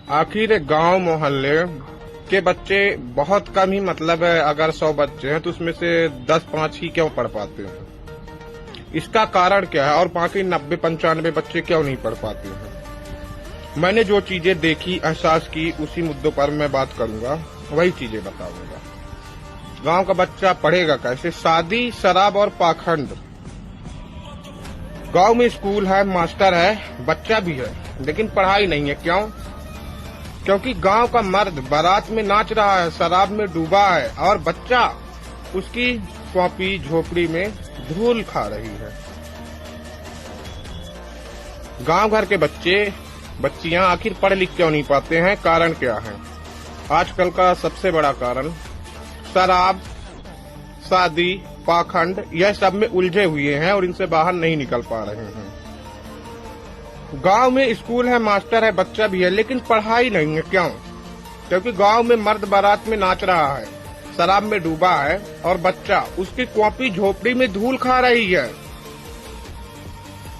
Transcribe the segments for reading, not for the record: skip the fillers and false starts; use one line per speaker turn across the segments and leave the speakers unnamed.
आखिर गांव मोहल्ले के बच्चे बहुत कम ही, मतलब है अगर 100 बच्चे हैं तो उसमें से 10-5 ही क्यों पढ़ पाते हैं। इसका कारण क्या है और बाकी 90-95 बच्चे क्यों नहीं पढ़ पाते हैं। मैंने जो चीजें देखी, एहसास की, उसी मुद्दों पर मैं बात करूंगा, वही चीजें बताऊंगा। गांव का बच्चा पढ़ेगा कैसे? शादी, शराब और पाखंड। गांव में स्कूल है, मास्टर है, बच्चा भी है, लेकिन पढ़ाई नहीं है। क्यों? क्योंकि गांव का मर्द बारात में नाच रहा है, शराब में डूबा है और बच्चा उसकी कॉपी झोपड़ी में धूल खा रही है। गांव घर के बच्चे बच्चियां आखिर पढ़ लिख क्यों नहीं पाते हैं? कारण क्या है? आजकल का सबसे बड़ा कारण शराब, शादी, पाखंड, यह सब में उलझे हुए हैं और इनसे बाहर नहीं निकल पा रहे हैं। गांव में स्कूल है, मास्टर है, बच्चा भी है, लेकिन पढ़ाई नहीं है। क्यों? क्योंकि गांव में मर्द बारात में नाच रहा है, शराब में डूबा है और बच्चा उसकी कॉपी झोपड़ी में धूल खा रही है।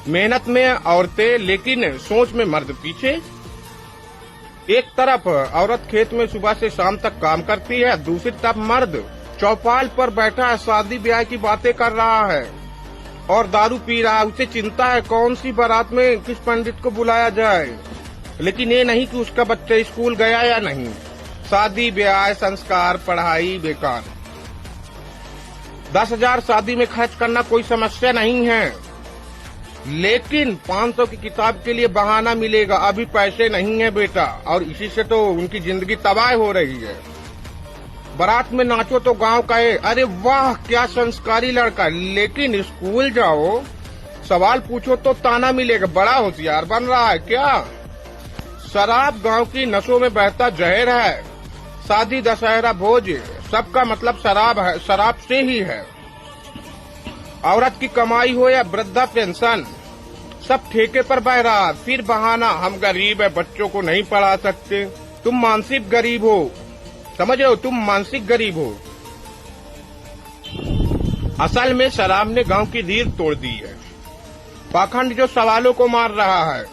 मेहनत में औरतें, लेकिन सोच में मर्द पीछे। एक तरफ औरत खेत में सुबह से शाम तक काम करती है, दूसरी तरफ मर्द चौपाल पर बैठा है, शादी ब्याह की बातें कर रहा है और दारू पी रहा है। उसे चिंता है कौन सी बारात में किस पंडित को बुलाया जाए, लेकिन ये नहीं कि उसका बच्चा स्कूल गया या नहीं। शादी ब्याह, संस्कार, पढ़ाई बेकार। 10,000 शादी में खर्च करना कोई समस्या नहीं है, लेकिन 500 की किताब के लिए बहाना मिलेगा, अभी पैसे नहीं है बेटा, और इसी से तो उनकी जिंदगी तबाह हो रही है। बारात में नाचो तो गांव कहे अरे वाह क्या संस्कारी लड़का, लेकिन स्कूल जाओ, सवाल पूछो तो ताना मिलेगा, बड़ा होशियार बन रहा है क्या। शराब गांव की नसों में बहता जहर है। शादी, दशहरा, भोज, सबका मतलब शराब है, शराब से ही है। औरत की कमाई हो या वृद्धा पेंशन, सब ठेके पर बह रहा। फिर बहाना हम गरीब है, बच्चों को नहीं पढ़ा सकते। तुम मानसिक गरीब हो, समझ रहे हो, तुम मानसिक गरीब हो। असल में शराब ने गांव की रीढ़ तोड़ दी है। पाखंड जो सवालों को मार रहा है।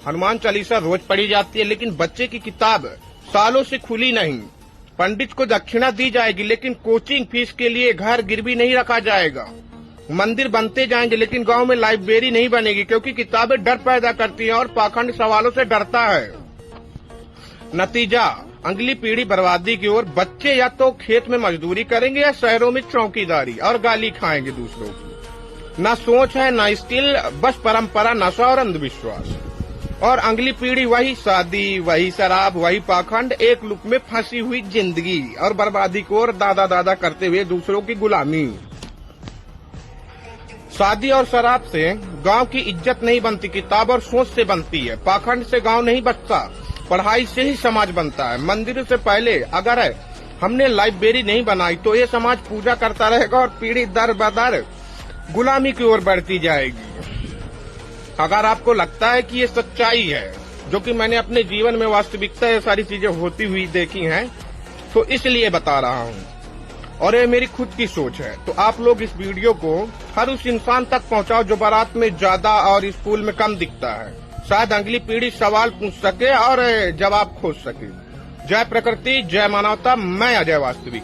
हनुमान चालीसा रोज पढ़ी जाती है, लेकिन बच्चे की किताब सालों से खुली नहीं। पंडित को दक्षिणा दी जाएगी, लेकिन कोचिंग फीस के लिए घर गिरवी नहीं रखा जाएगा। मंदिर बनते जाएंगे, लेकिन गांव में लाइब्रेरी नहीं बनेगी, क्योंकि किताबें डर पैदा करती हैं और पाखंड सवालों से डरता है। नतीजा, अगली पीढ़ी बर्बादी की ओर। बच्चे या तो खेत में मजदूरी करेंगे या शहरों में चौकीदारी और गाली खाएंगे दूसरों की। न सोच है, न स्किल, बस परंपरा, नशा और अंधविश्वास। और अगली पीढ़ी वही शादी, वही शराब, वही पाखंड, एक लूप में फंसी हुई जिंदगी और बर्बादी की ओर दादा दादा करते हुए दूसरों की गुलामी। शादी और शराब से गांव की इज्जत नहीं बनती, किताब और सोच से बनती है। पाखंड से गांव नहीं बचता, पढ़ाई से ही समाज बनता है। मंदिर से पहले अगर हमने लाइब्रेरी नहीं बनाई तो ये समाज पूजा करता रहेगा और पीढ़ी दर बदर गुलामी की ओर बढ़ती जाएगी। अगर आपको लगता है कि ये सच्चाई है, जो कि मैंने अपने जीवन में वास्तविकता ये सारी चीजें होती हुई देखी हैं, तो इसलिए बता रहा हूँ और ये मेरी खुद की सोच है। तो आप लोग इस वीडियो को हर उस इंसान तक पहुँचाओ जो बारात में ज्यादा और स्कूल में कम दिखता है। शायद अगली पीढ़ी सवाल पूछ सके और जवाब खोज सके। जय प्रकृति, जय मानवता। मैं अजय वास्तविक।